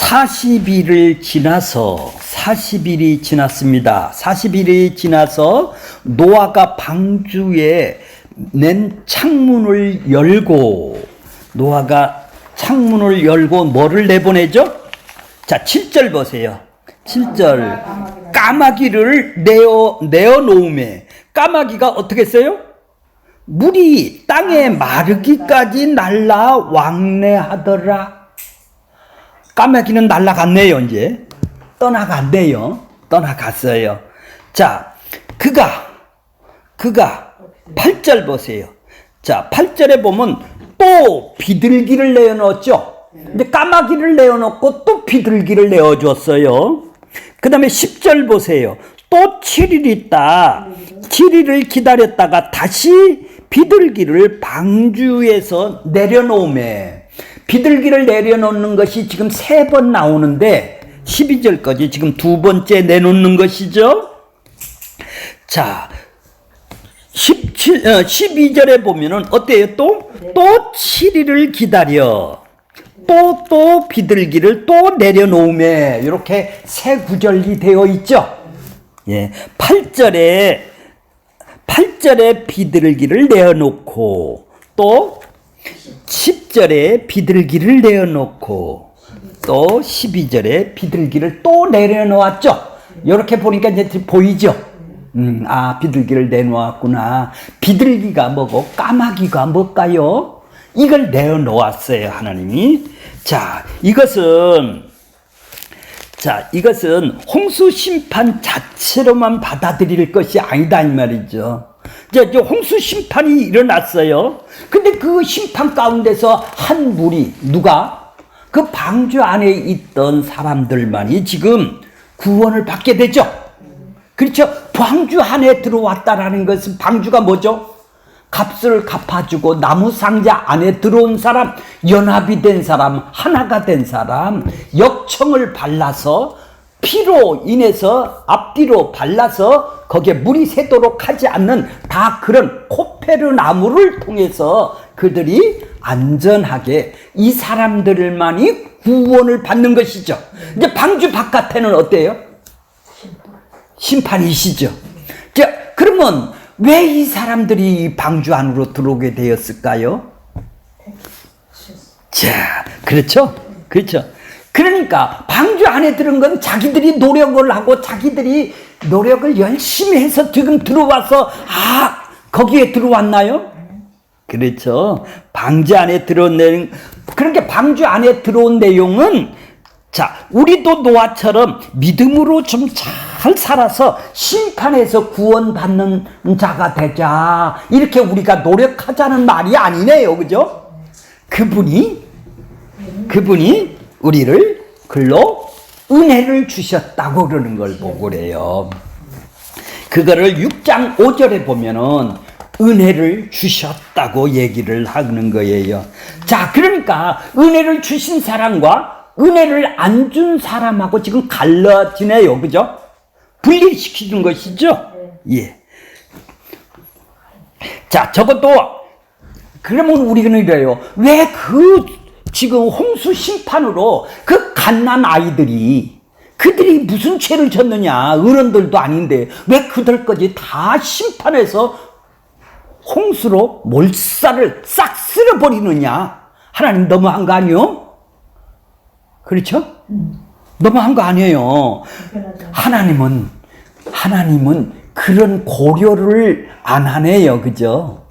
40일을 지나서 40일이 지났습니다. 40일이 지나서 노아가 방주에 낸 창문을 열고 뭐를 내보내죠? 자, 7절 보세요. 7절. 까마귀를 내어 놓음에 까마귀가 어떻게 했어요? 물이 땅에 마르기까지 날라 왕래하더라. 까마귀는 날아갔네요. 이제 떠나갔네요. 떠나갔어요. 자, 그가 8절 보세요. 자, 8절에 보면 또 비둘기를 내어놓았죠. 근데 까마귀를 내어놓고 또 비둘기를 내어줬어요. 그 다음에 10절 보세요. 또 7일 있다. 7일을 기다렸다가 다시 비둘기를 방주에서 내려놓음에, 비둘기를 내려놓는 것이 지금 3번 나오는데 12절까지 지금 2번째 내놓는 것이죠. 자, 12절에 보면은 어때요? 또 7일을 기다려 또 비둘기를 또 내려놓음에, 이렇게 세 구절이 되어 있죠. 예, 8절에 비둘기를 내어놓고, 또 10절에 비둘기를 내어놓고, 또 12절에 비둘기를 또 내려놓았죠. 이렇게 보니까 이제 보이죠. 비둘기를 내놓았구나. 비둘기가 뭐고 까마귀가 뭘까요? 이걸 내어놓았어요, 하나님이. 자, 이것은 홍수 심판 자체로만 받아들일 것이 아니다, 이 말이죠. 이제 홍수 심판이 일어났어요. 근데 그 심판 가운데서 한 무리, 누가? 그 방주 안에 있던 사람들만이 지금 구원을 받게 되죠. 그렇죠? 방주 안에 들어왔다라는 것은, 방주가 뭐죠? 값을 갚아주고 나무 상자 안에 들어온 사람, 연합이 된 사람, 하나가 된 사람, 역청을 발라서 피로 인해서 앞뒤로 발라서 거기에 물이 새도록 하지 않는, 다 그런 코페르 나무를 통해서 그들이 안전하게, 이 사람들만이 구원을 받는 것이죠. 이제 방주 바깥에는 어때요? 심판이시죠. 자, 그러면 왜 이 사람들이 방주 안으로 들어오게 되었을까요? 자, 그렇죠? 그러니까 방주 안에 들은 건 자기들이 노력을 하고 자기들이 노력을 열심히 해서 지금 들어와서, 거기에 들어왔나요? 그렇죠. 방주 안에 들어온 그러니까 방주 안에 들어온 내용은, 자, 우리도 노아처럼 믿음으로 좀 잘 살아서 심판에서 구원받는 자가 되자, 이렇게 우리가 노력하자는 말이 아니네요. 그죠? 그분이 우리를 글로 은혜를 주셨다고 그러는 걸 보고 그래요. 그거를 6장 5절에 보면은 은혜를 주셨다고 얘기를 하는 거예요. 자, 그러니까 은혜를 주신 사람과 은혜를 안 준 사람하고 지금 갈라지네요. 그죠? 분리시키는 것이죠? 예. 자, 저것도, 그러면 우리는 이래요. 왜 지금 홍수 심판으로 그 갓난 아이들이, 그들이 무슨 죄를 졌느냐? 어른들도 아닌데, 왜 그들까지 다 심판해서 홍수로 몰살을 싹 쓸어버리느냐? 하나님 너무한 거 아니요? 그렇죠? 너무한 거 아니에요. 하나님은 그런 고려를 안 하네요. 그죠?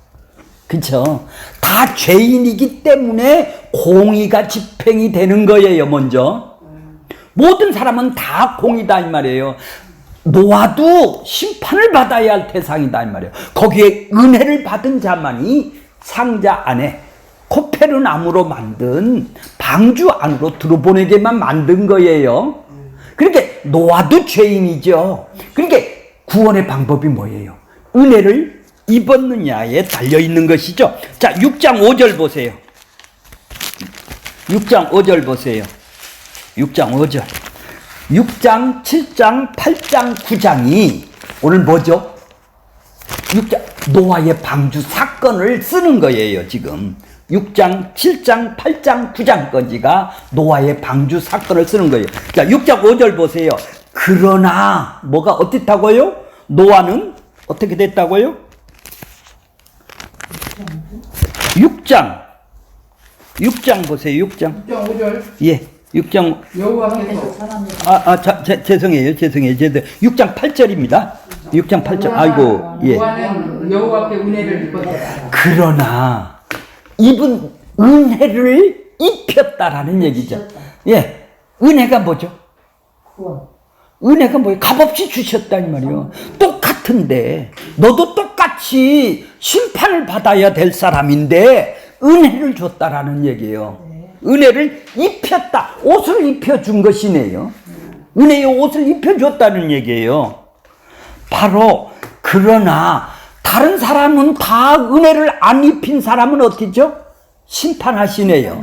다 죄인이기 때문에 공의가 집행이 되는 거예요. 먼저 모든 사람은 다 공의다 이 말이에요. 노아도 심판을 받아야 할 대상이다 이 말이에요. 거기에 은혜를 받은 자만이 상자 안에 코페르 나무로 만든 방주 안으로 들어보내게만 만든 거예요. 그러니까 노아도 죄인이죠. 그러니까 구원의 방법이 뭐예요? 은혜를 입었느냐에 달려있는 것이죠. 자, 6장 5절 보세요. 6장 5절 보세요. 6장 5절. 6장, 7장, 8장, 9장이 오늘 뭐죠? 노아의 방주 사건을 쓰는 거예요. 지금 6장, 7장, 8장, 9장까지가 노아의 방주 사건을 쓰는 거예요. 자, 6장 5절 보세요. 그러나 뭐가 어떻다고요? 노아는 어떻게 됐다고요? 6장 보세요. 6장 5절. 예, 6장 여호와께서 죄송해요. 6장 8절입니다. 6장 8절. 아이고, 예. 노아는 여호와께 은혜를 입었다. 그러나 입은 은혜를 입혔다라는 얘기죠. 예, 은혜가 뭐죠? 은혜가 뭐예요? 값없이 주셨다 이 말이요. 똑같은데 너도 똑같이 심판을 받아야 될 사람인데 은혜를 줬다라는 얘기예요. 은혜를 입혔다. 옷을 입혀준 것이네요. 은혜의 옷을 입혀줬다는 얘기예요. 바로 그러나 다른 사람은 다 은혜를 안 입힌 사람은 어떻게죠? 심판하시네요.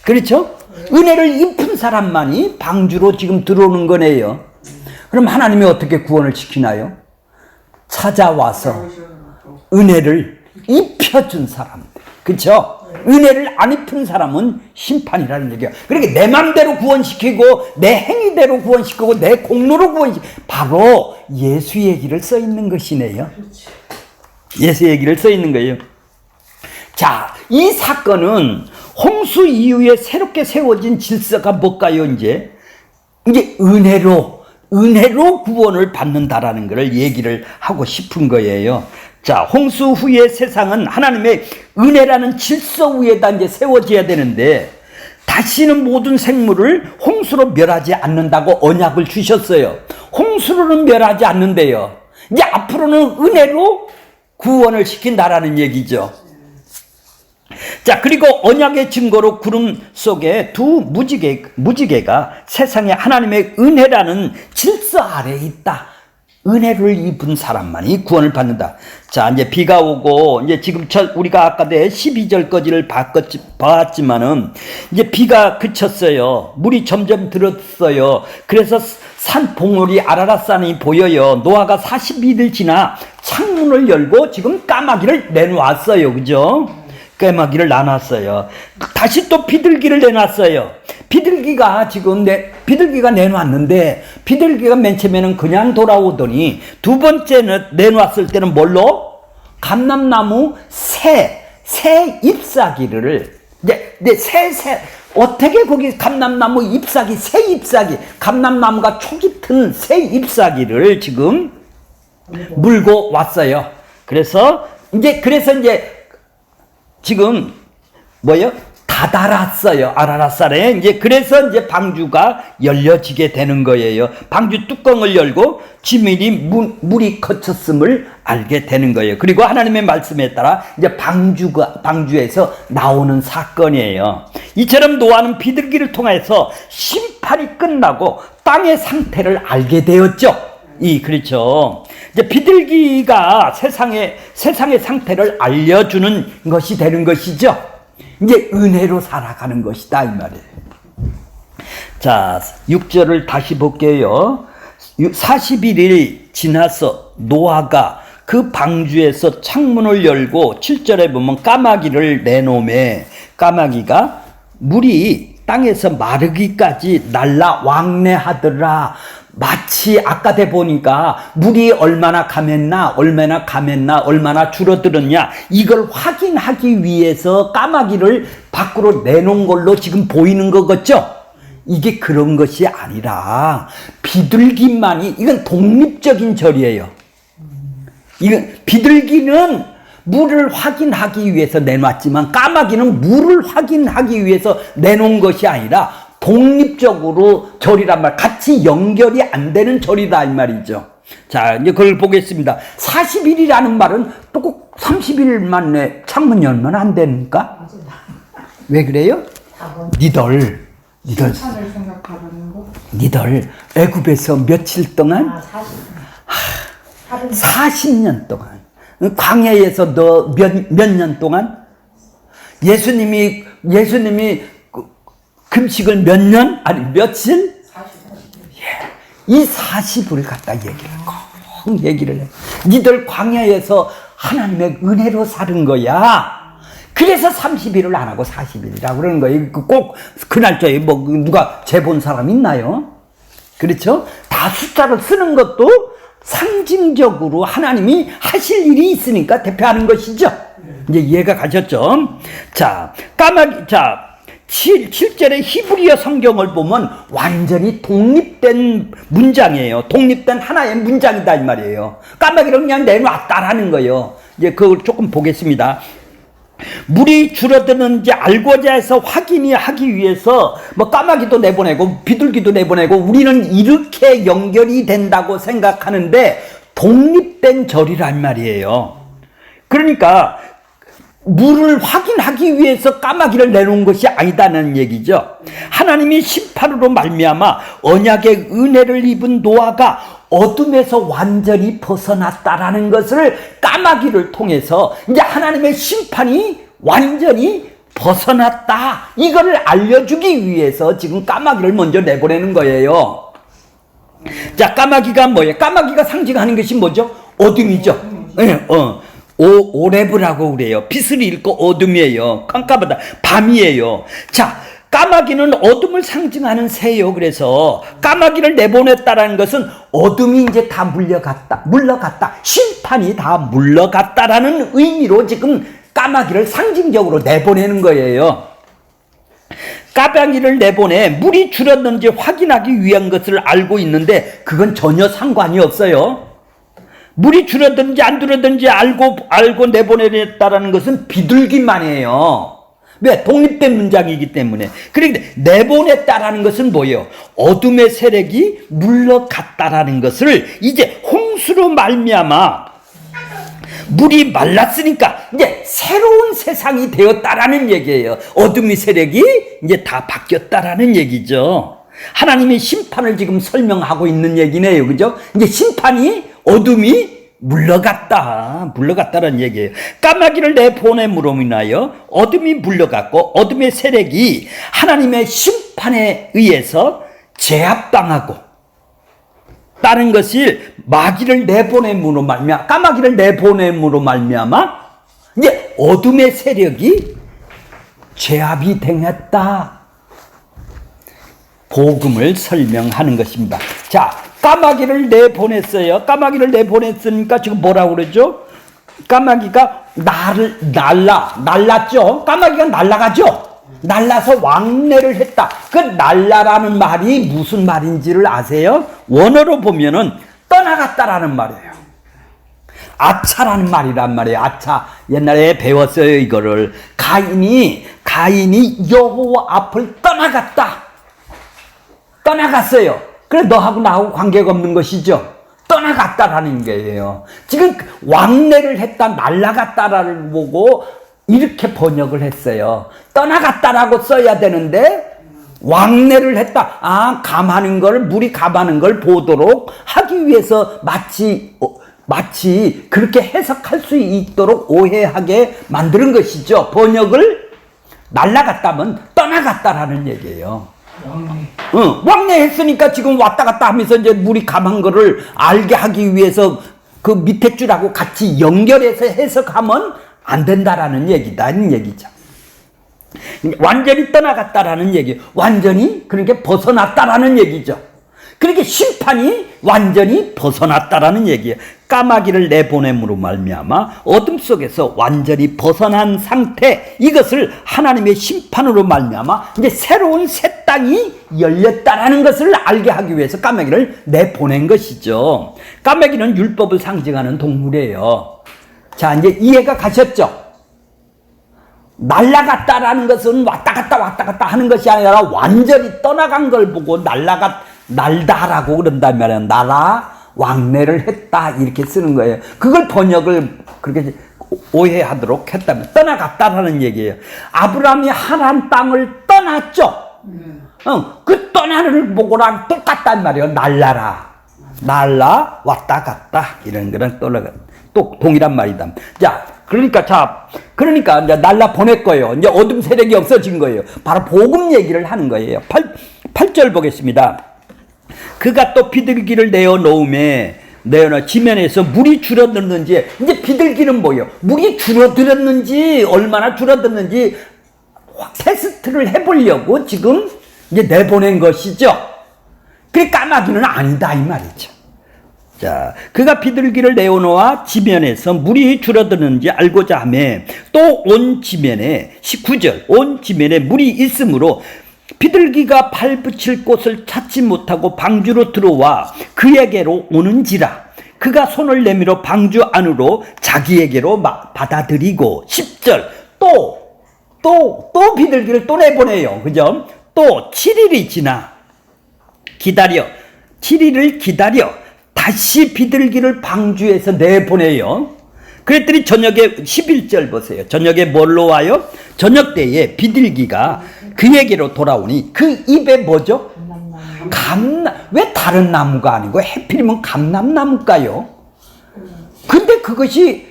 그렇죠? 은혜를 입힌 사람만이 방주로 지금 들어오는 거네요. 그럼 하나님이 어떻게 구원을 시키나요? 찾아와서 은혜를 입혀준 사람들. 그렇죠? 은혜를 안 입힌 사람은 심판이라는 얘기야. 그러니까 내 맘대로 구원시키고 내 행위대로 구원시키고 내 공로로 구원시키고 바로 예수 얘기를 써 있는 것이네요. 예수 얘기를 써 있는 거예요. 자, 이 사건은 홍수 이후에 새롭게 세워진 질서가 뭘까요? 이제 은혜로 구원을 받는다라는 것을 얘기를 하고 싶은 거예요. 자, 홍수 후에 세상은 하나님의 은혜라는 질서 위에다 이제 세워져야 되는데 다시는 모든 생물을 홍수로 멸하지 않는다고 언약을 주셨어요. 홍수로는 멸하지 않는데요. 이제 앞으로는 은혜로 구원을 시킨다라는 얘기죠. 자, 그리고 언약의 증거로 구름 속에 두 무지개가 세상에 하나님의 은혜라는 질서 아래에 있다. 은혜를 입은 사람만이 구원을 받는다. 자, 이제 비가 오고, 이제 지금 우리가 아까 12절까지를 봤지만은, 이제 비가 그쳤어요. 물이 점점 들었어요. 그래서 산 봉우리 아라랏산이 보여요. 노아가 40일을 지나 창문을 열고 지금 까마귀를 내놓았어요. 그죠? 까마귀를 나눴어요. 다시 또 비둘기를 내놨어요. 비둘기가 내놨는데 비둘기가 맨 처음에는 그냥 돌아오더니 두 번째는 내놨을 때는 뭘로? 감람나무 새 잎사귀를 어떻게 거기 감람나무 잎사귀 새 잎사귀 감람나무가 촉이 튼 새 잎사귀를 지금 물고 왔어요. 그래서 이제 지금 다 달았어요. 아라랏산에. 이제 그래서 이제 방주가 열려지게 되는 거예요. 방주 뚜껑을 열고 지면이 물이 거쳤음을 알게 되는 거예요. 그리고 하나님의 말씀에 따라 이제 방주에서 나오는 사건이에요. 이처럼 노아는 비둘기를 통해서 심판이 끝나고 땅의 상태를 알게 되었죠. 그렇죠. 이제 비둘기가 세상의 상태를 알려주는 것이 되는 것이죠. 이제 은혜로 살아가는 것이다 이 말이에요. 자, 6절을 다시 볼게요. 41일 지나서 노아가 그 방주에서 창문을 열고 7절에 보면 까마귀를 내놓음에 까마귀가 물이 땅에서 마르기까지 날라 왕래하더라. 마치 아까 대 보니까 물이 얼마나 감했나 얼마나 줄어들었냐 이걸 확인하기 위해서 까마귀를 밖으로 내놓은 걸로 지금 보이는 거겠죠? 이게 그런 것이 아니라 비둘기만이 이건 독립적인 절이에요. 이건 비둘기는 물을 확인하기 위해서 내놨지만 까마귀는 물을 확인하기 위해서 내놓은 것이 아니라 독립적으로 절이란 말, 같이 연결이 안 되는 절이다 이 말이죠. 자, 이제 그걸 보겠습니다. 40일이라는 말은 또 꼭 30일 만에 창문 열면 안 되니까? 왜 그래요? 니들 애굽에서 며칠 동안? 40년 동안. 광야에서 너 몇 년 동안? 예수님이 금식을 몇 년? 아니 며칠? 40년. 이 40을 갖다 얘기를 해. 니들 광야에서 하나님의 은혜로 사는 거야. 그래서 30일을 안 하고 40일이라고 그러는 거예요. 꼭 그 날짜에 뭐 누가 재본 사람 있나요? 그렇죠? 다 숫자를 쓰는 것도 상징적으로 하나님이 하실 일이 있으니까 대표하는 것이죠. 이제 이해가 가셨죠? 자, 실제로 히브리어 성경을 보면 완전히 독립된 문장이에요. 독립된 하나의 문장이다 이 말이에요. 까마귀를 그냥 내놨다라는 거예요. 이제 그걸 조금 보겠습니다. 물이 줄어드는지 알고자 해서 확인이 하기 위해서 뭐 까마귀도 내보내고 비둘기도 내보내고 우리는 이렇게 연결이 된다고 생각하는데 독립된 절이란 말이에요. 그러니까 물을 확인하기 위해서 까마귀를 내놓은 것이 아니다는 얘기죠. 하나님이 심판으로 말미암아 언약의 은혜를 입은 노아가 어둠에서 완전히 벗어났다라는 것을 까마귀를 통해서 이제 하나님의 심판이 완전히 벗어났다 이거를 알려주기 위해서 지금 까마귀를 먼저 내보내는 거예요. 자, 까마귀가 뭐예요? 까마귀가 상징하는 것이 뭐죠? 어둠이죠. 오레브라고 그래요. 빛을 잃고 어둠이에요. 깜깜하다. 밤이에요. 자, 까마귀는 어둠을 상징하는 새요. 그래서 까마귀를 내보냈다라는 것은 어둠이 이제 다 물러갔다. 심판이 다 물러갔다라는 의미로 지금 까마귀를 상징적으로 내보내는 거예요. 까마귀를 내보내 물이 줄었는지 확인하기 위한 것을 알고 있는데 그건 전혀 상관이 없어요. 물이 줄어든지 안 줄어든지 알고 내보내겠다라는 것은 비둘기만이에요. 왜? 독립된 문장이기 때문에. 그런데 내보냈다라는 것은 뭐예요? 어둠의 세력이 물러갔다라는 것을 이제 홍수로 말미암아 물이 말랐으니까 이제 새로운 세상이 되었다라는 얘기예요. 어둠의 세력이 이제 다 바뀌었다라는 얘기죠. 하나님의 심판을 지금 설명하고 있는 얘기네요. 그죠? 이제 심판이 어둠이 물러갔다라는 얘기예요. 까마귀를 내보냄으로 인하여 어둠이 물러갔고 어둠의 세력이 하나님의 심판에 의해서 제압당하고 다른 것을 마귀를 내보냄으로 말미암아 까마귀를 내보냄으로 말미암아 이제 어둠의 세력이 제압이 되었다. 복음을 설명하는 것입니다. 자, 까마귀를 내보냈어요. 까마귀를 내보냈으니까 지금 뭐라고 그러죠? 까마귀가 날랐죠? 까마귀가 날아가죠? 날라서 왕래를 했다. 그 날라라는 말이 무슨 말인지를 아세요? 원어로 보면은 떠나갔다라는 말이에요. 아차라는 말이란 말이에요. 아차. 옛날에 배웠어요, 이거를. 가인이 여호와 앞을 떠나갔어요. 그래 너하고 나하고 관계가 없는 것이죠. 떠나갔다라는 거예요. 지금 왕래를 했다, 날아갔다라를 보고 이렇게 번역을 했어요. 떠나갔다라고 써야 되는데 왕래를 했다. 감하는 걸, 물이 감하는 걸 보도록 하기 위해서 마치 그렇게 해석할 수 있도록 오해하게 만드는 것이죠. 번역을 날아갔다면 떠나갔다라는 얘기예요. 왕래했으니까 지금 왔다 갔다 하면서 이제 물이 감한 거를 알게 하기 위해서 그 밑에 줄하고 같이 연결해서 해석하면 안 된다라는 얘기다는 얘기죠. 완전히 떠나갔다라는 얘기, 완전히 그러니까 벗어났다라는 얘기죠. 그렇게 심판이 완전히 벗어났다라는 얘기예요. 까마귀를 내보냄으로 말미암아 어둠 속에서 완전히 벗어난 상태, 이것을 하나님의 심판으로 말미암아 이제 새로운 새 땅이 열렸다라는 것을 알게 하기 위해서 까마귀를 내보낸 것이죠. 까마귀는 율법을 상징하는 동물이에요. 자, 이제 이해가 가셨죠? 날아갔다라는 것은 왔다 갔다 하는 것이 아니라 완전히 떠나간 걸 보고 날다라고 그런단 말이에요. 왕래를 했다 이렇게 쓰는 거예요. 그걸 번역을 그렇게 오해하도록 했다면 떠나갔다라는 얘기예요. 아브라함이 하나님 땅을 떠났죠. 그 떠나를 보고랑 똑같단 말이에요. 날라 왔다 갔다 이런 거랑 또 동일한 말이다. 자, 그러니까 이제 날라 보낼 거예요. 이제 어둠 세력이 없어진 거예요. 바로 복음 얘기를 하는 거예요. 8절 보겠습니다. 그가 또 비둘기를 내어 놓음에 내어놓아 지면에서 물이 줄어들는지, 이제 비둘기는 뭐예요? 물이 줄어들었는지 얼마나 줄어들는지 테스트를 해보려고 지금 이제 내보낸 것이죠. 그 까마귀는 아니다 이 말이죠. 자, 그가 비둘기를 내어놓아 지면에서 물이 줄어드는지 알고자 하며 또 온 지면에 19절 온 지면에 물이 있으므로 비둘기가 발 붙일 곳을 찾지 못하고 방주로 들어와 그에게로 오는지라 그가 손을 내밀어 방주 안으로 자기에게로 받아들이고 10절 또 비둘기를 또 내보내요. 그죠? 또 7일이 지나 기다려 7일을 기다려 다시 비둘기를 방주에서 내보내요. 그랬더니 저녁에 11절 보세요. 저녁에 뭘로 와요? 저녁 때에 비둘기가 그에게로 돌아오니 그 입에 뭐죠? 왜 다른 나무가 아니고 해필이면 감람나무일까요? 근데 그것이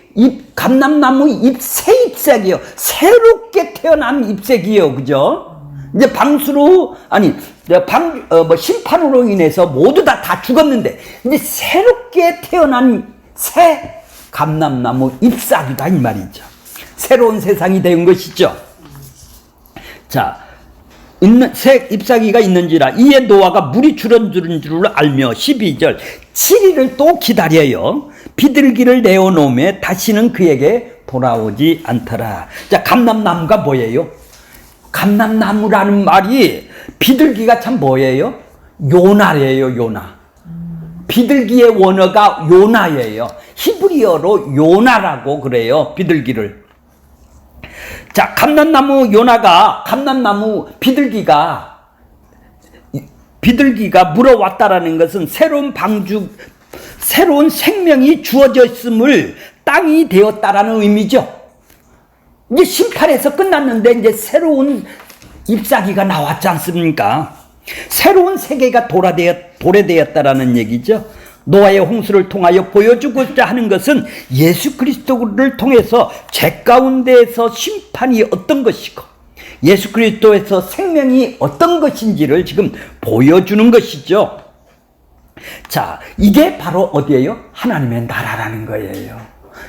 감람나무 새 잎색이요. 새롭게 태어난 잎색이요. 그죠? 이제 심판으로 인해서 모두 다 죽었는데 이제 새롭게 태어난 새 감람나무 잎사귀다 이 말이죠. 새로운 세상이 된 것이죠. 자, 새 잎사귀가 있는지라 이에 노아가 물이 줄어드는 줄 알며 12절 7일을 또 기다려요. 비둘기를 내어놓으며 다시는 그에게 돌아오지 않더라. 자, 감람나무가 뭐예요? 감람나무라는 말이 비둘기가 참 뭐예요? 요나예요. 요나. 비둘기의 원어가 요나예요. 히브리어로 요나라고 그래요. 비둘기를. 자, 감람나무 비둘기가 물어왔다라는 것은 새로운 생명이 주어졌음을 땅이 되었다라는 의미죠. 이제 심판에서 끝났는데 이제 새로운 잎사귀가 나왔지 않습니까? 새로운 세계가 도래되었다라는 얘기죠. 노아의 홍수를 통하여 보여주고자 하는 것은 예수 그리스도를 통해서 죄 가운데에서 심판이 어떤 것이고 예수 그리스도에서 생명이 어떤 것인지를 지금 보여주는 것이죠. 자, 이게 바로 어디예요? 하나님의 나라라는 거예요.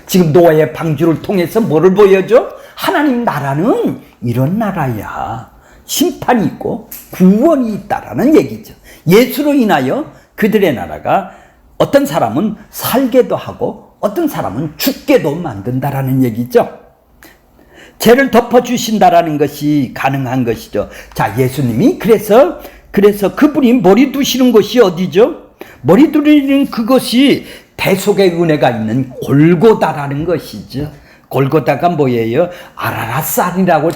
지금 노아의 방주를 통해서 뭐를 보여줘? 하나님 나라는 이런 나라야. 심판이 있고 구원이 있다라는 얘기죠. 예수로 인하여 그들의 나라가 어떤 사람은 살게도 하고 어떤 사람은 죽게도 만든다라는 얘기죠. 죄를 덮어주신다라는 것이 가능한 것이죠. 자, 예수님이 그래서 그분이 머리 두시는 곳이 어디죠? 머리 두르는 그것이 대속의 은혜가 있는 골고다라는 것이죠. 골고다가 뭐예요? 아라랏산이라고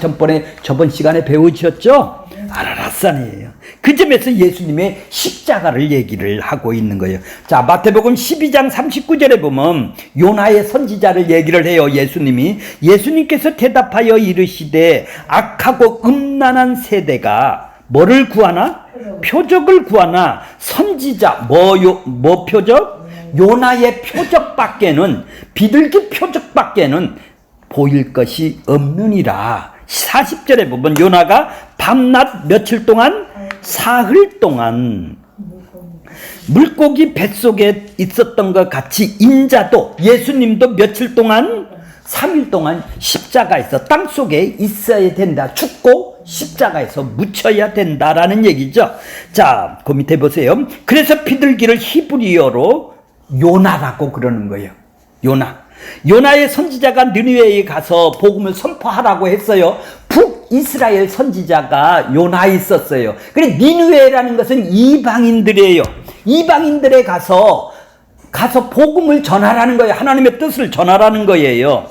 저번 시간에 배우셨죠? 아라랏산이에요. 그 점에서 예수님의 십자가를 얘기를 하고 있는 거예요. 자, 마태복음 12장 39절에 보면 요나의 선지자를 얘기를 해요. 예수님께서 대답하여 이르시되 악하고 음란한 세대가 뭐를 구하나? 표적을 구하나 선지자 뭐 표적? 요나의 표적밖에는 비둘기 표적밖에는 보일 것이 없느니라. 40절에 보면 요나가 밤낮 며칠 동안 사흘 동안 물고기 뱃속에 있었던 것 같이 인자도 예수님도 며칠 동안 3일 동안 십자가에서 땅속에 있어야 된다. 죽고 십자가에서 묻혀야 된다라는 얘기죠. 자, 그 밑에 보세요. 그래서 비둘기를 히브리어로 요나라고 그러는 거예요. 요나의 선지자가 느니웨에 가서 복음을 선포하라고 했어요. 북이스라엘 선지자가 요나에 있었어요. 그래, 니느웨라는 것은 이방인들이에요. 이방인들에 가서 복음을 전하라는 거예요. 하나님의 뜻을 전하라는 거예요.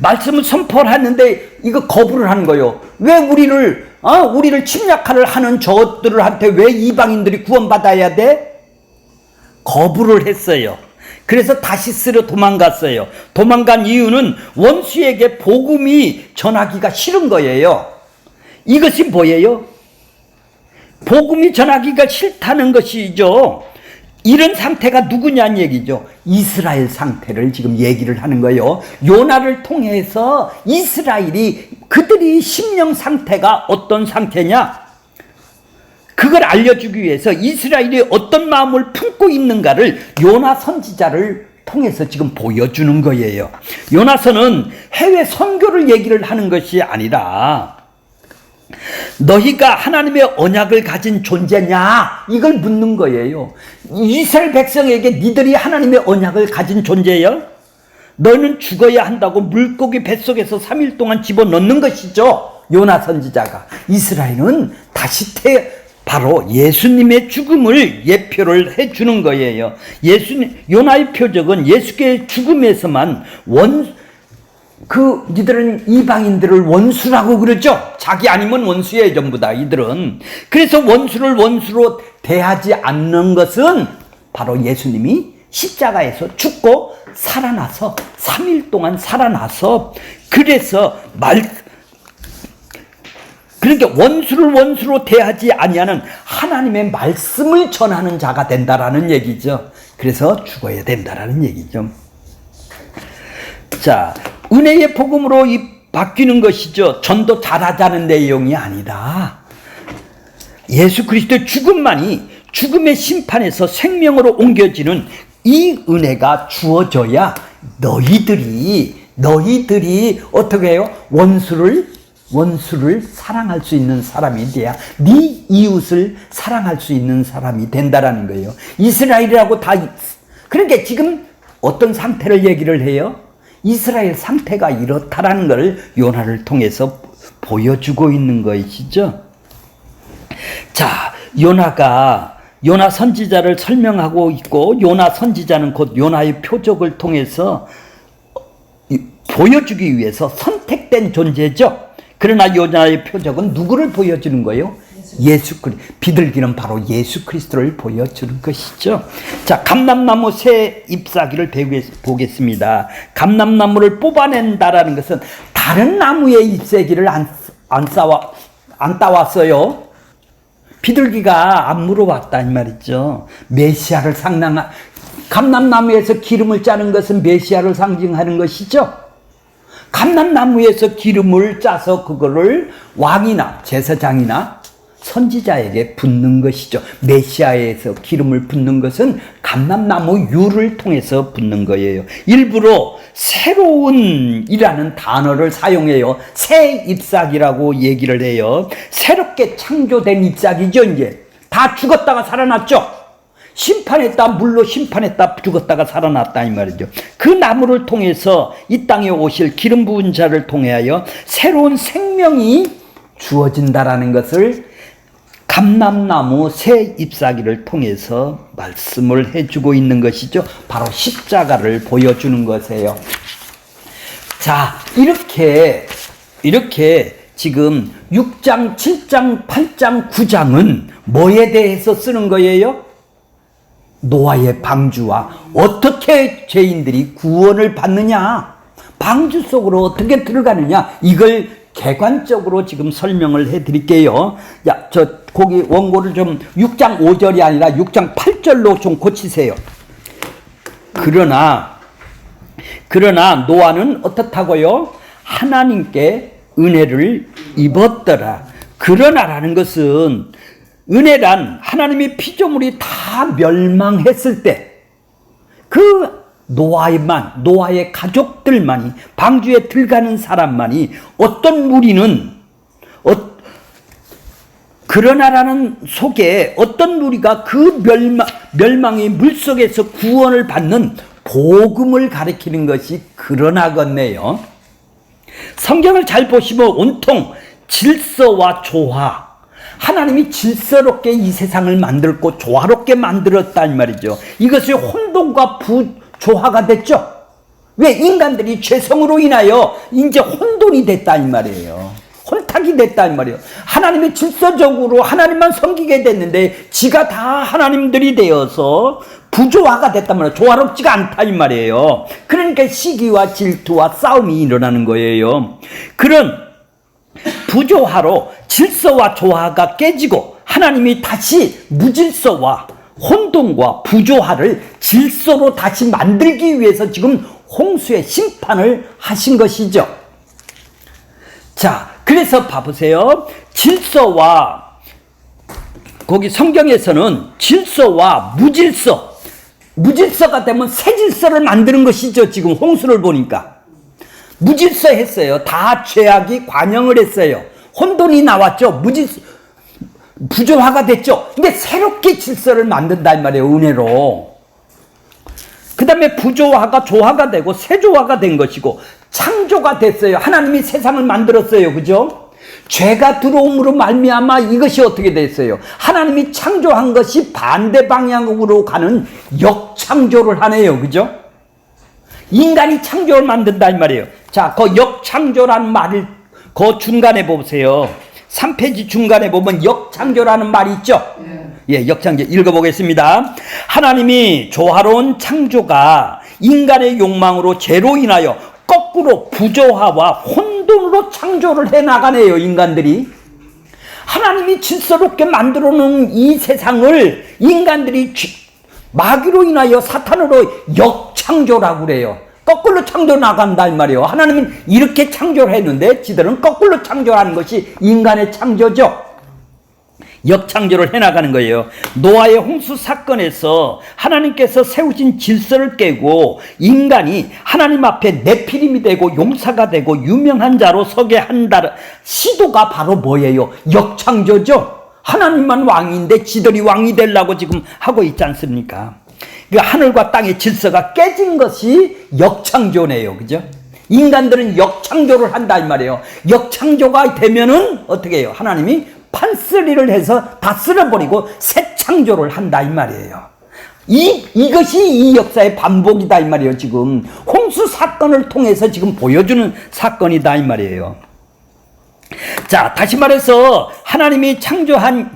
말씀을 선포를 했는데 이거 거부를 하는 거예요. 왜 우리를 침략하려 하는 저들한테 왜 이방인들이 구원받아야 돼? 거부를 했어요. 그래서 다시스로 도망갔어요. 도망간 이유는 원수에게 복음이 전하기가 싫은 거예요. 이것이 뭐예요? 복음이 전하기가 싫다는 것이죠. 이런 상태가 누구냐는 얘기죠. 이스라엘 상태를 지금 얘기를 하는 거예요. 요나를 통해서 그들이 심령 상태가 어떤 상태냐? 그걸 알려주기 위해서 이스라엘이 어떤 마음을 품고 있는가를 요나 선지자를 통해서 지금 보여주는 거예요. 요나서는 해외 선교를 얘기를 하는 것이 아니라 너희가 하나님의 언약을 가진 존재냐 이걸 묻는 거예요. 이스라엘 백성에게 니들이 하나님의 언약을 가진 존재예요? 너는 죽어야 한다고 물고기 뱃속에서 3일 동안 집어넣는 것이죠. 요나 선지자가. 이스라엘은 다시 바로 예수님의 죽음을 예표를 해주는 거예요. 요나의 표적은 예수의 죽음에서만 니들은 이방인들을 원수라고 그러죠. 자기 아니면 원수예요, 전부 다, 이들은. 그래서 원수를 원수로 대하지 않는 것은 바로 예수님이 십자가에서 죽고 살아나서 3일 동안 살아나서 그러니까 원수를 원수로 대하지 아니하는 하나님의 말씀을 전하는 자가 된다라는 얘기죠. 그래서 죽어야 된다라는 얘기죠. 자, 은혜의 복음으로 바뀌는 것이죠. 전도 잘하자는 내용이 아니다. 예수 그리스도의 죽음만이 죽음의 심판에서 생명으로 옮겨지는 이 은혜가 주어져야 너희들이 어떻게 해요? 원수를 사랑할 수 있는 사람이 돼야 네 이웃을 사랑할 수 있는 사람이 된다라는 거예요. 이스라엘이라고 그러니까 지금 어떤 상태를 얘기를 해요? 이스라엘 상태가 이렇다라는 걸 요나를 통해서 보여주고 있는 것이죠. 자, 요나 선지자를 설명하고 있고, 요나 선지자는 곧 요나의 표적을 통해서 보여주기 위해서 선택된 존재죠. 그러나 요나의 표적은 누구를 보여주는 거예요? 비둘기는 바로 예수 그리스도를 보여주는 것이죠. 자, 감람나무 새 잎사귀를 보겠습니다. 감람나무를 뽑아낸다라는 것은 다른 나무의 잎사귀를 안 따왔어요. 비둘기가 안 물어봤다 이 말이죠. 메시아를 감람나무에서 기름을 짜는 것은 메시아를 상징하는 것이죠. 감람나무에서 기름을 짜서 그거를 왕이나 제사장이나 선지자에게 붓는 것이죠. 메시아에서 기름을 붓는 것은 감람나무 유를 통해서 붓는 거예요. 일부러 새로운이라는 단어를 사용해요. 새 잎사귀라고 얘기를 해요. 새롭게 창조된 잎사귀죠. 이제 다 죽었다가 살아났죠. 물로 심판했다 죽었다가 살아났다 이 말이죠. 그 나무를 통해서 이 땅에 오실 기름 부은 자를 통하여 새로운 생명이 주어진다라는 것을 감람나무 새 잎사귀를 통해서 말씀을 해주고 있는 것이죠. 바로 십자가를 보여주는 것이에요. 자, 이렇게 지금 6장, 7장, 8장, 9장은 뭐에 대해서 쓰는 거예요? 노아의 방주와 어떻게 죄인들이 구원을 받느냐, 방주 속으로 어떻게 들어가느냐, 이걸 객관적으로 지금 설명을 해드릴게요. 거기 원고를 좀 6장 5절이 아니라 6장 8절로 좀 고치세요. 그러나 노아는 어떻다고요? 하나님께 은혜를 입었더라. 그러나라는 것은 은혜란 하나님의 피조물이 다 멸망했을 때 그 노아의 가족들만이, 방주에 들어가는 사람만이, 어떤 무리는 그러나라는 속에 어떤 무리가 그 멸망의 물속에서 구원을 받는 복음을 가리키는 것이 그러나겠네요. 성경을 잘 보시면 온통 질서와 조화, 하나님이 질서롭게 이 세상을 만들고 조화롭게 만들었다 이 말이죠. 이것이 혼돈과 부조화가 됐죠. 왜? 인간들이 죄성으로 인하여 이제 혼돈이 됐다 이 말이에요. 혼탁이 됐다 이 말이에요. 하나님이 질서적으로 하나님만 섬기게 됐는데 지가 다 하나님들이 되어서 부조화가 됐단 말이에요. 조화롭지가 않다 이 말이에요. 그러니까 시기와 질투와 싸움이 일어나는 거예요. 그런 부조화로 질서와 조화가 깨지고 하나님이 다시 무질서와 혼돈과 부조화를 질서로 다시 만들기 위해서 지금 홍수의 심판을 하신 것이죠. 자, 그래서 봐보세요. 질서와 거기 성경에서는 질서와 무질서가 되면 새 질서를 만드는 것이죠. 지금 홍수를 보니까 무질서 했어요. 다 죄악이 관영을 했어요. 혼돈이 나왔죠. 부조화가 됐죠. 근데 새롭게 질서를 만든다 이 말이에요. 은혜로. 그 다음에 부조화가 조화가 되고 세조화가 된 것이고 창조가 됐어요. 하나님이 세상을 만들었어요. 그죠? 죄가 들어옴으로 말미암아 이것이 어떻게 됐어요? 하나님이 창조한 것이 반대 방향으로 가는 역창조를 하네요. 그죠? 인간이 창조를 만든다 이 말이에요. 자, 그 역창조라는 말을 그 중간에 보세요. 3페이지 중간에 보면 역창조라는 말이 있죠. 예, 역창조 읽어보겠습니다. 하나님이 조화로운 창조가 인간의 욕망으로 죄로 인하여 거꾸로 부조화와 혼돈으로 창조를 해나가네요. 인간들이. 하나님이 질서롭게 만들어 놓은 이 세상을 인간들이 마귀로 인하여 사탄으로 역창조라고 그래요. 거꾸로 창조 나간다 이 말이에요. 하나님은 이렇게 창조를 했는데 지들은 거꾸로 창조하는 것이 인간의 창조죠. 역창조를 해나가는 거예요. 노아의 홍수 사건에서 하나님께서 세우신 질서를 깨고 인간이 하나님 앞에 네피림이 되고 용사가 되고 유명한 자로 서게 한다는 시도가 바로 뭐예요? 역창조죠. 하나님만 왕인데 지들이 왕이 되려고 지금 하고 있지 않습니까? 하늘과 땅의 질서가 깨진 것이 역창조네요. 그죠? 인간들은 역창조를 한다 이 말이에요. 역창조가 되면은 어떻게 해요? 하나님이 판쓰리를 해서 다 쓸어버리고 새 창조를 한다 이 말이에요. 이것이 이 역사의 반복이다 이 말이에요. 지금 홍수 사건을 통해서 지금 보여주는 사건이다 이 말이에요. 자, 다시 말해서 하나님이 창조한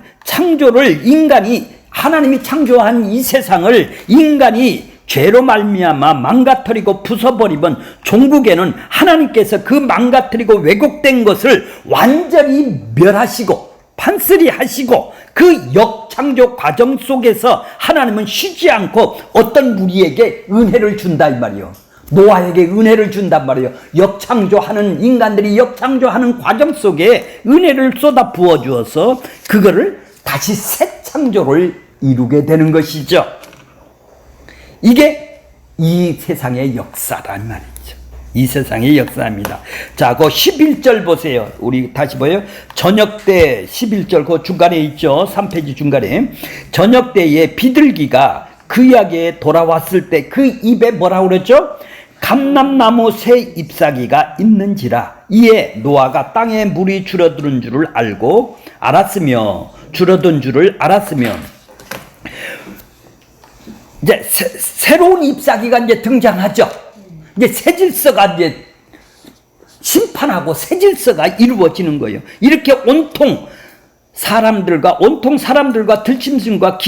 이 세상을 인간이 죄로 말미암아 망가뜨리고 부숴버리면 종국에는 하나님께서 그 망가뜨리고 왜곡된 것을 완전히 멸하시고 판쓰리 하시고 그 역창조 과정 속에서 하나님은 쉬지 않고 어떤 무리에게 은혜를 준다 이 말이에요. 노아에게 은혜를 준단 말이에요. 인간들이 역창조하는 과정 속에 은혜를 쏟아 부어 주어서 그거를 다시 새 창조를 이루게 되는 것이죠. 이게 이 세상의 역사란 말이죠. 이 세상의 역사입니다. 자, 그 11절 보세요. 우리 다시 보여요. 저녁 때 11절 그 중간에 있죠. 3페이지 중간에. 저녁 때에 비둘기가 그에게 돌아왔을 때 그 입에 뭐라고 그랬죠? 감람나무 새 잎사귀가 있는지라. 이에 노아가 땅에 물이 줄어드는 줄을 알았으며 이제 새로운 잎사귀가 이제 등장하죠. 이제 새 질서가 이제 심판하고 새 질서가 이루어지는 거예요. 이렇게 온통 사람들과 들짐승과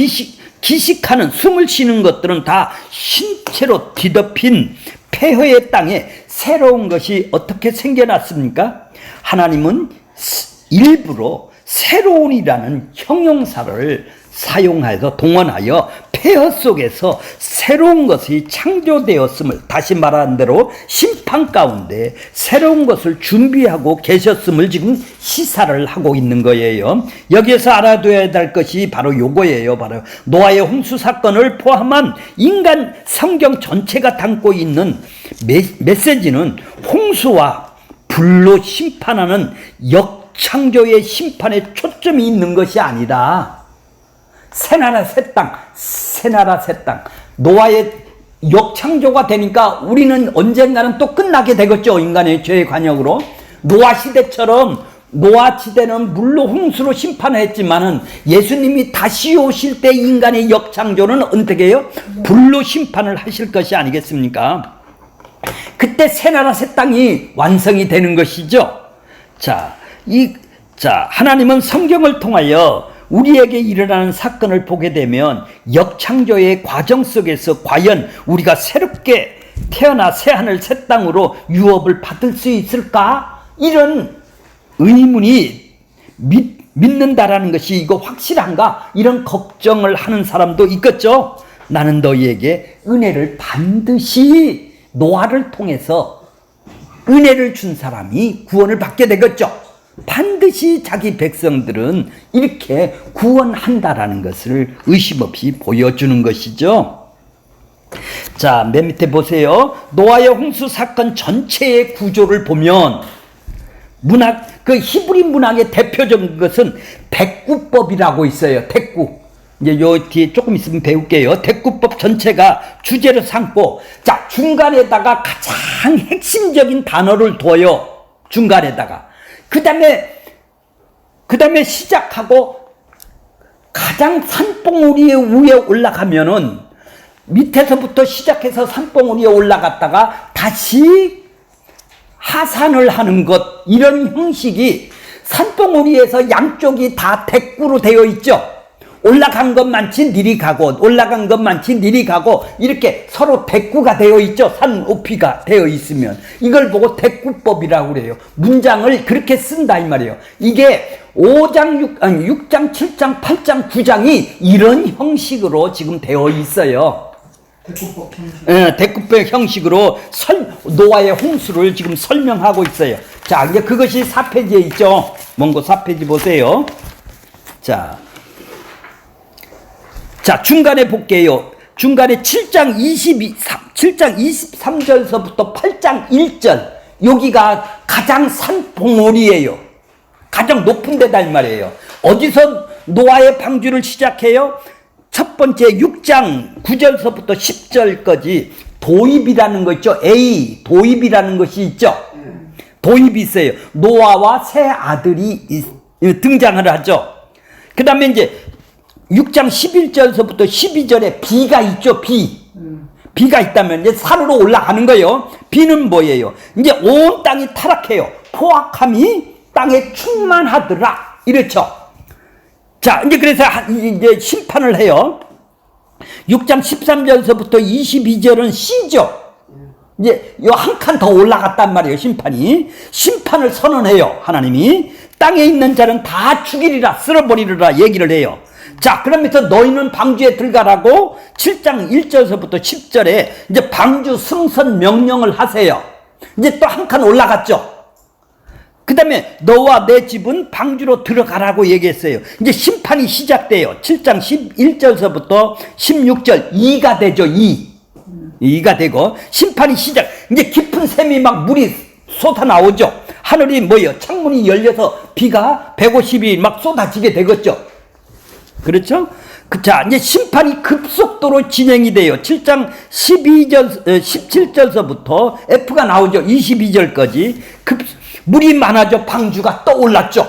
기식하는 숨을 쉬는 것들은 다 신체로 뒤덮인 폐허의 땅에 새로운 것이 어떻게 생겨났습니까? 하나님은 일부러 새로운이라는 형용사를 사용하여서 동원하여 폐허 속에서 새로운 것이 창조되었음을, 다시 말한 대로 심판 가운데 새로운 것을 준비하고 계셨음을 지금 시사를 하고 있는 거예요. 여기에서 알아둬야 될 것이 바로 요거예요. 바로 노아의 홍수 사건을 포함한 인간 성경 전체가 담고 있는 메시지는 홍수와 불로 심판하는 역창조의 심판에 초점이 있는 것이 아니라 새나라 새 땅 노아의 역창조가 되니까 우리는 언젠가는 또 끝나게 되겠죠. 인간의 죄의 관역으로. 노아 시대처럼, 노아 시대는 물로 홍수로 심판을 했지만은 예수님이 다시 오실 때 인간의 역창조는 어떻게 해요? 불로 심판을 하실 것이 아니겠습니까? 그때 새나라 새 땅이 완성이 되는 것이죠. 자, 하나님은 성경을 통하여 우리에게 일어나는 사건을 보게 되면 역창조의 과정 속에서 과연 우리가 새롭게 태어나 새하늘 새 땅으로 유업을 받을 수 있을까? 이런 의문이 믿는다라는 것이 이거 확실한가? 이런 걱정을 하는 사람도 있겠죠. 나는 너희에게 은혜를 반드시 노아를 통해서 은혜를 준 사람이 구원을 받게 되겠죠. 반드시 자기 백성들은 이렇게 구원한다라는 것을 의심 없이 보여주는 것이죠. 자, 맨 밑에 보세요. 노아의 홍수 사건 전체의 구조를 보면 그 히브리 문학의 대표적인 것은 대꾸법이라고 있어요. 대꾸. 이제 요 뒤에 조금 있으면 배울게요. 대꾸법 전체가 주제로 삼고, 자, 중간에다가 가장 핵심적인 단어를 둬요. 중간에다가. 그 다음에 시작하고 가장 산봉우리 위에 올라가면은 밑에서부터 시작해서 산봉우리에 올라갔다가 다시 하산을 하는 것, 이런 형식이 산봉우리에서 양쪽이 다 대꾸로 되어 있죠. 올라간 것만치 니리 가고 올라간 것만치 니리 가고 이렇게 서로 대꾸가 되어 있죠. 산 높이가 되어 있으면 이걸 보고 대꾸법이라고 그래요. 문장을 그렇게 쓴다 이 말이에요. 이게 6장, 7장, 8장, 9장이 이런 형식으로 지금 되어 있어요. 대꾸법 형식. 대꾸법 형식으로 노아의 홍수를 지금 설명하고 있어요. 자, 이제 그것이 4페이지에 있죠. 먼거 4페이지 보세요. 자, 중간에 볼게요. 중간에 7장 23절서부터 8장 1절. 여기가 가장 산봉우리예요. 가장 높은 데다 이 말이에요. 어디서 노아의 방주를 시작해요? 첫 번째 6장 9절서부터 10절까지 도입이라는 거 있죠. 도입이라는 것이 있죠. 도입이 있어요. 노아와 세 아들이 등장을 하죠. 그 다음에 이제 6장 11절서부터 12절에 비가 있죠. 비가 있다면 이제 산으로 올라가는 거예요. 비는 뭐예요? 이제 온 땅이 타락해요. 포악함이 땅에 충만하더라. 이렇죠. 자, 이제 그래서 이제 심판을 해요. 6장 13절서부터 22절은 씨죠. 이제 요 한 칸 더 올라갔단 말이에요. 심판을 선언해요. 하나님이 땅에 있는 자는 다 죽이리라, 쓸어버리리라 얘기를 해요. 자, 그러면서 너희는 방주에 들어가라고 7장 1절서부터 10절에 이제 방주 승선 명령을 하세요. 이제 또 한 칸 올라갔죠. 그 다음에 너와 내 집은 방주로 들어가라고 얘기했어요. 이제 심판이 시작돼요. 7장 11절서부터 16절 2가 되죠. 2가 되고 심판이 시작. 이제 깊은 샘이 막 물이 쏟아 나오죠. 하늘이 뭐예요? 창문이 열려서 비가 150이 막 쏟아지게 되겠죠. 그렇죠? 자, 이제 심판이 급속도로 진행이 돼요. 7장 17절서부터 F가 나오죠. 22절까지 물이 많아져 방주가 떠올랐죠.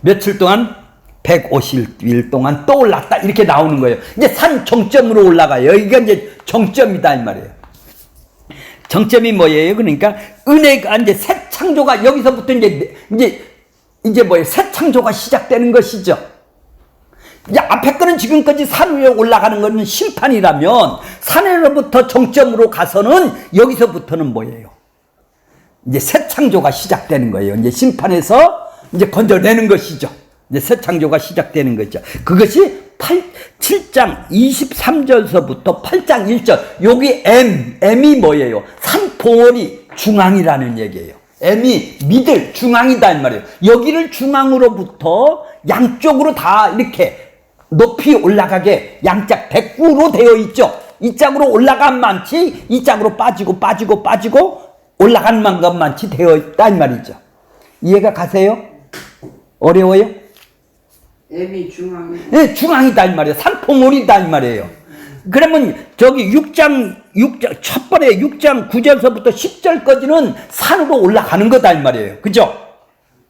며칠 동안 150일 동안 떠올랐다 이렇게 나오는 거예요. 이제 산 정점으로 올라가요. 여기가 이제 정점이다 이 말이에요. 정점이 뭐예요? 그러니까 은혜가 이제 새 창조가 여기서부터 이제 뭐예요? 새 창조가 시작되는 것이죠. 이제 앞에 거는 지금까지 산 위에 올라가는 것은 심판이라면 산으로부터 정점으로 가서는 여기서부터는 뭐예요? 이제 새 창조가 시작되는 거예요. 이제 심판에서 이제 건져내는 것이죠. 이제 새 창조가 시작되는 거죠. 그것이 7장 23절서부터 8장 1절. 여기 M이 뭐예요? 산봉우리 중앙이라는 얘기예요. M이 미들 중앙이다 이 말이에요. 여기를 중앙으로부터 양쪽으로 다 이렇게 높이 올라가게 양짝 대꾸로 되어 있죠. 이 짝으로 올라간 만치 이 짝으로 빠지고 올라간 것만치 되어 있다 이 말이죠. 이해가 가세요? 어려워요? M이 중앙이. 네, 중앙이다 이 말이에요. 산봉우리다 이 말이에요. 그러면 저기 6장 첫 번에 6장 9절서부터 10절까지는 산으로 올라가는 거다 이 말이에요. 그죠?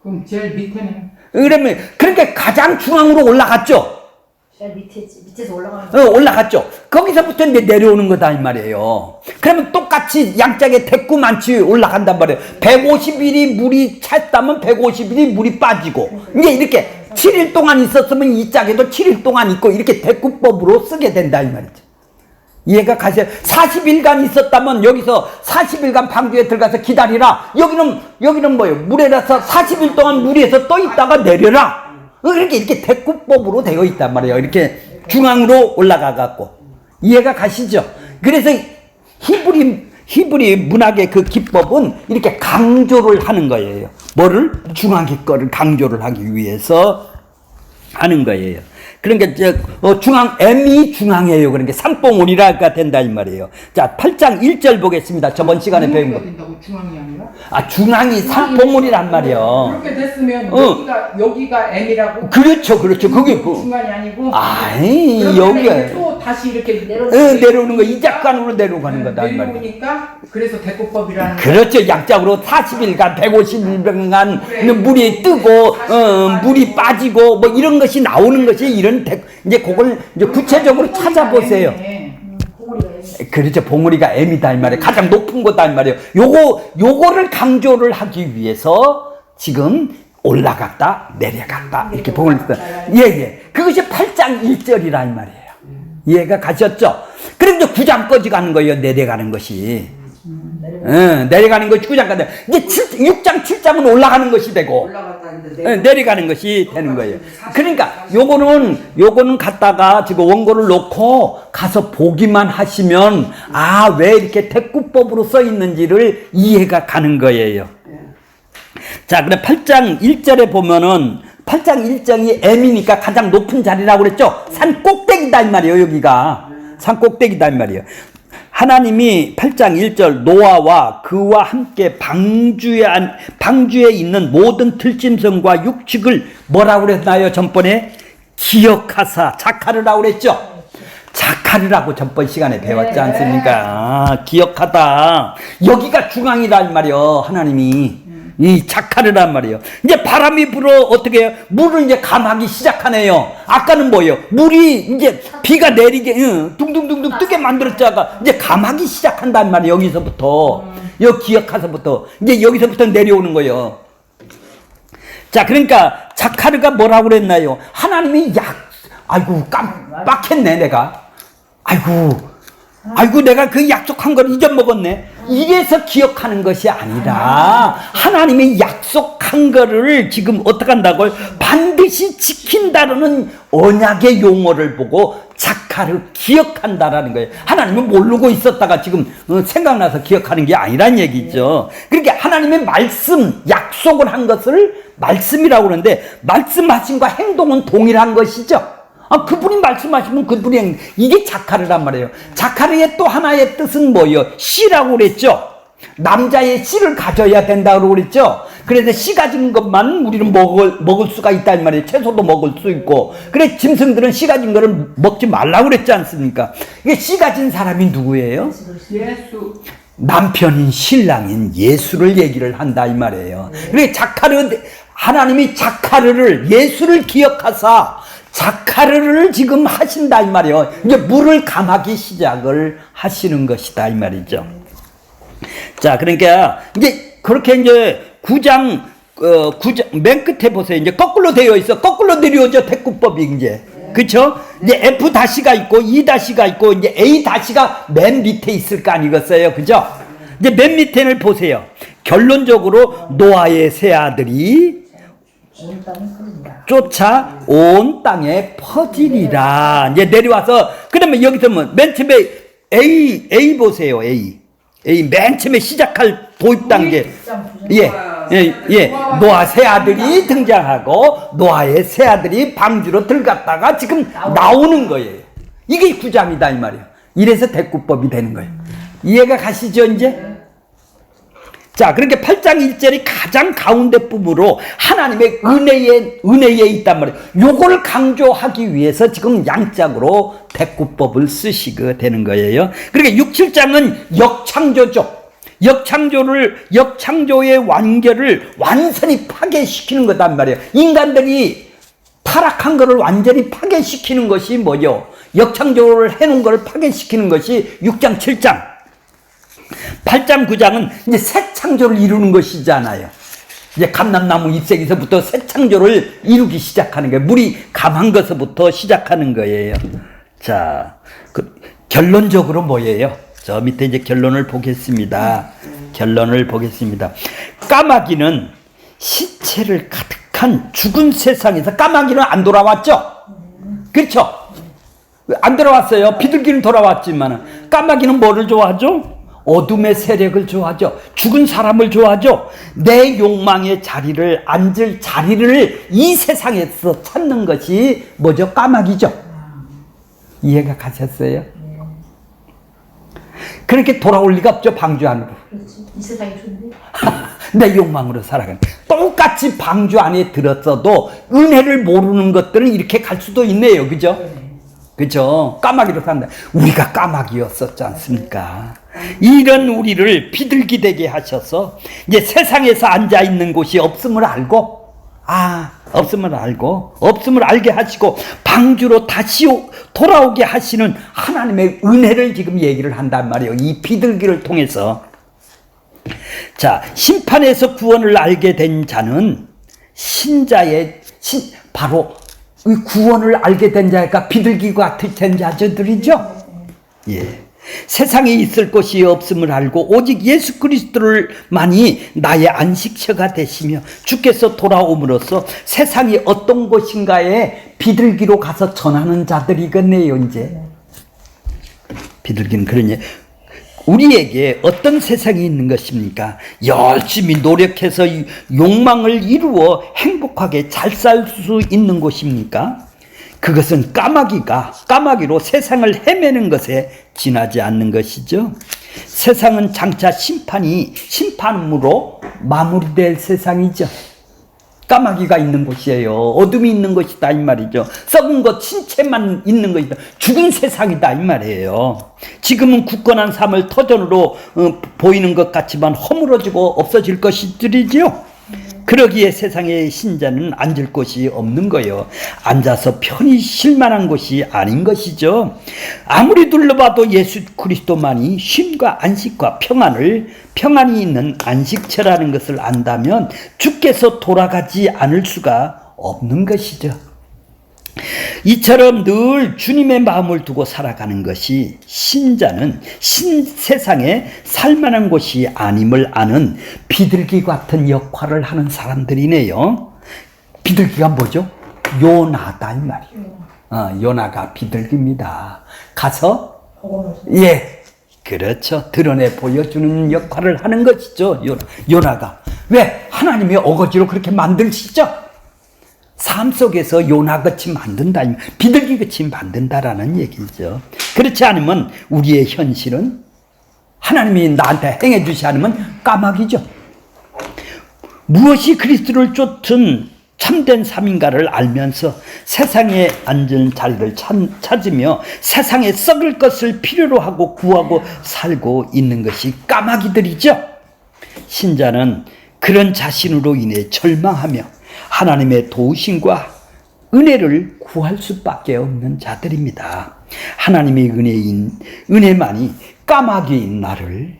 그럼 제일 밑에는? 그러면 그러니까 가장 중앙으로 올라갔죠. 제일 밑에서 올라가는 거. 올라갔죠. 거기서부터 이제 내려오는 거다 이 말이에요. 그러면 똑같이 양짝에 대꾸만치 올라간단 말이에요. 150일이 물이 찼다면 150일이 물이 빠지고 이제 이렇게 7일 동안 있었으면 이 짝에도 7일 동안 있고 이렇게 대꾸법으로 쓰게 된다 이 말이죠. 이해가 가세요? 40일간 있었다면 여기서 40일간 방주에 들어가서 기다리라. 여기는 뭐예요? 물에라서 40일 동안 물에서 떠 있다가 내려라. 이렇게 대꾸법으로 되어 있단 말이에요. 이렇게 중앙으로 올라가 갖고 이해가 가시죠? 그래서 히브리 문학의 그 기법은 이렇게 강조를 하는 거예요. 뭐를 중앙의 거를 강조를 하기 위해서 하는 거예요. 그러니까 중앙 M이 중앙이에요. 그러니까 삼봉오리라가 된다 이 말이에요. 자, 8장 1절 보겠습니다. 저번 시간에 배운 거. 된다고 중앙이 아니라? 아, 중앙이 삼봉오리란 말이요. 그렇게 됐으면 어. 여기가 M이라고? 그렇죠. 그게 뭐. 중간이 아니고? 아이, 그러면 여기가. 또 다시 이렇게 내려오는 거, 이작간으로 내려가는 거다 이 말이에요. 내려오니까 그래서 대구법이라는 그렇죠. 약작으로 40일간, 150일간 물이 뜨고, 물이 빠지고, 뭐 이런 것이 나오는 것이 이런, 이제 그걸 이제 구체적으로 찾아보세요. 봉우리가 M. 그렇죠. 봉우리가 M이다 이 말이에요. 가장 높은 거다 이 말이에요. 요거를 강조를 하기 위해서 지금 올라갔다, 내려갔다, 이렇게 봉우리 쓰다. 예. 그것이 8장 1절이라 이 말이에요. 이해가 가셨죠? 그럼 이제 9장까지 가는 거예요. 내려가는 것이. 내려가는 것이 9장까지. 이제 6장, 7장은 올라가는 것이 되고, 내려가는 것이 되는 거예요. 그러니까 요거는 갖다가 지금 원고를 놓고 가서 보기만 하시면 왜 이렇게 대구법으로 써 있는지를 이해가 가는 거예요. 자, 그럼 8장 1절에 보면은 8장 1장이 M이니까 가장 높은 자리라고 그랬죠? 산 꼭대기다 이 말이에요. 여기가 산 꼭대기다 이 말이에요. 하나님이 8장 1절 노아와 그와 함께 방주에 있는 모든 들짐승과 육축을 뭐라고 그랬나요? 전번에 기억하사 자카르라고 그랬죠? 자카르라고 전번 시간에 배웠지 않습니까? 기억하다. 여기가 중앙이다 이 말이요. 하나님이 이 자카르란 말이에요. 이제 바람이 불어 어떻게 해요? 물을 이제 감하기 시작하네요. 아까는 뭐예요? 물이 이제 비가 내리게 둥둥둥둥 뜨게 만들었다가 이제 감하기 시작한단 말이에요. 여기서부터 여기 기억하서부터 이제 여기서부터 내려오는 거예요. 자, 그러니까 자카르가 뭐라고 그랬나요? 하나님이 아이고 깜빡했네 내가. 아이고 내가 그 약속한 걸 잊어먹었네. 이래서 기억하는 것이 아니라 하나님이 약속한 거를 지금 어떻게 한다고요? 반드시 지킨다라는 언약의 용어를 보고 자카를 기억한다라는 거예요. 하나님은 모르고 있었다가 지금 생각나서 기억하는 게 아니란 얘기죠. 그러니까 하나님의 말씀, 약속을 한 것을 말씀이라고 그러는데 말씀하신과 행동은 동일한 것이죠. 그분이 말씀하시면 그분이 이게 자카르란 말이에요. 자카르의 또 하나의 뜻은 뭐예요? 씨라고 그랬죠. 남자의 씨를 가져야 된다고 그랬죠. 그래서 씨 가진 것만 우리는 먹을 수가 있다는 말이에요. 채소도 먹을 수 있고. 그래 짐승들은 씨 가진 거를 먹지 말라고 그랬지 않습니까? 이게 씨 가진 사람이 누구예요? 예수. 남편인 신랑인 예수를 얘기를 한다 이 말이에요. 그래 하나님이 자카르를 예수를 기억하사 자카르를 지금 하신다 이 말이에요. 이제 물을 감하기 시작을 하시는 것이다 이 말이죠. 자, 그러니까 이제 그렇게 이제 9장 맨 끝에 보세요. 이제 거꾸로 되어 있어. 거꾸로 내려오죠. 대구법이 이제. 그쵸? 이제 F 다시가 있고 E 다시가 있고 이제 A 다시가 맨 밑에 있을 거 아니겠어요? 그죠? 이제 맨 밑에를 보세요. 결론적으로 노아의 세 아들이 쫓아 온 땅에 퍼지리라. 이제 내려와서 그러면 여기서 맨 처음에 A 보세요. A 맨 처음에 시작할 도입 단계. 노아 세 아들이 등장하고 노아의 세 아들이 방주로 들어갔다가 지금 나오는 거예요. 이게 9장이다 이 말이에요. 이래서 대구법이 되는 거예요. 이해가 가시죠 이제? 자, 그러니까 8장 1절이 가장 가운데 부분으로 하나님의 은혜에 있단 말이에요. 요걸 강조하기 위해서 지금 양짝으로 대구법을 쓰시게 되는 거예요. 그러니까 6, 7장은 역창조죠. 역창조의 완결을 완전히 파괴시키는 거단 말이에요. 인간들이 타락한 것을 완전히 파괴시키는 것이 뭐죠? 역창조를 해놓은 것을 파괴시키는 것이 6장, 7장. 8장 9장은 이제 새 창조를 이루는 것이잖아요. 이제 감람나무 잎새기서부터 새 창조를 이루기 시작하는 거예요. 물이 감한 것부터 시작하는 거예요. 자, 결론적으로 뭐예요? 저 밑에 이제 결론을 보겠습니다. 까마귀는 시체를 가득한 죽은 세상에서 까마귀는 안 돌아왔죠? 그렇죠? 안 돌아왔어요. 비둘기는 돌아왔지만 까마귀는 뭐를 좋아하죠? 어둠의 세력을 좋아하죠. 죽은 사람을 좋아하죠. 내 욕망의 자리를 앉을 자리를 이 세상에서 찾는 것이 뭐죠? 까마귀죠. 이해가 가셨어요? 그렇게 돌아올 리가 없죠. 방주 안으로. 그렇지. 이 세상이 좋은데. 내 욕망으로 살아가는. 똑같이 방주 안에 들었어도 은혜를 모르는 것들은 이렇게 갈 수도 있네요. 그죠? 그죠? 까마귀로 산다. 우리가 까마귀였었지 않습니까? 이런 우리를 비둘기 되게 하셔서 이제 세상에서 앉아 있는 곳이 없음을 알고, 없음을 알게 하시고 방주로 다시 돌아오게 하시는 하나님의 은혜를 지금 얘기를 한단 말이에요. 이 비둘기를 통해서. 자, 심판에서 구원을 알게 된 자는 바로 이 구원을 알게 된 자가 비둘기와 같은 된 자들이죠. 예. 세상에 있을 것이 없음을 알고 오직 예수 그리스도를만이 나의 안식처가 되시며 주께서 돌아옴으로써 세상이 어떤 곳인가에 비둘기로 가서 전하는 자들이겠네요. 이제 비둘기는 그러니 우리에게 어떤 세상이 있는 것입니까? 열심히 노력해서 욕망을 이루어 행복하게 잘 살 수 있는 곳입니까? 그것은 까마귀로 세상을 헤매는 것에 지나지 않는 것이죠. 세상은 장차 심판으로 마무리될 세상이죠. 까마귀가 있는 곳이에요. 어둠이 있는 것이다 이 말이죠. 썩은 것 신체만 있는 것이다. 죽은 세상이다 이 말이에요. 지금은 굳건한 삶을 터전으로 보이는 것 같지만 허물어지고 없어질 것이들이지요. 그러기에 세상의 신자는 앉을 곳이 없는 거예요. 앉아서 편히 쉴 만한 곳이 아닌 것이죠. 아무리 둘러봐도 예수 그리스도만이 쉼과 안식과 평안이 있는 안식처라는 것을 안다면 주께서 돌아가지 않을 수가 없는 것이죠. 이처럼 늘 주님의 마음을 두고 살아가는 것이 신자는 세상에 살만한 곳이 아님을 아는 비둘기 같은 역할을 하는 사람들이네요. 비둘기가 뭐죠? 요나다 이 말이에요. 요나가 비둘기입니다. 가서 그렇죠. 드러내 보여주는 역할을 하는 것이죠. 요나가. 왜? 하나님이 어거지로 그렇게 만드시죠? 삶 속에서 요나같이 만든다, 비둘기같이 만든다라는 얘기죠. 그렇지 않으면 우리의 현실은 하나님이 나한테 행해 주시 않으면 까마귀죠. 무엇이 그리스도를 쫓은 참된 삶인가를 알면서 세상에 앉은 자리를 찾으며 세상에 썩을 것을 필요로 하고 구하고 살고 있는 것이 까마귀들이죠. 신자는 그런 자신으로 인해 절망하며 하나님의 도우심과 은혜를 구할 수밖에 없는 자들입니다. 하나님의 은혜만이 까마귀인 나를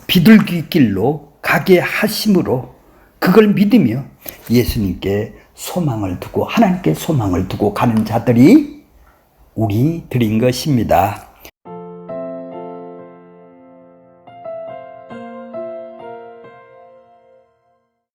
비둘기 길로 가게 하심으로 그걸 믿으며 예수님께 소망을 두고 하나님께 소망을 두고 가는 자들이 우리들인 것입니다.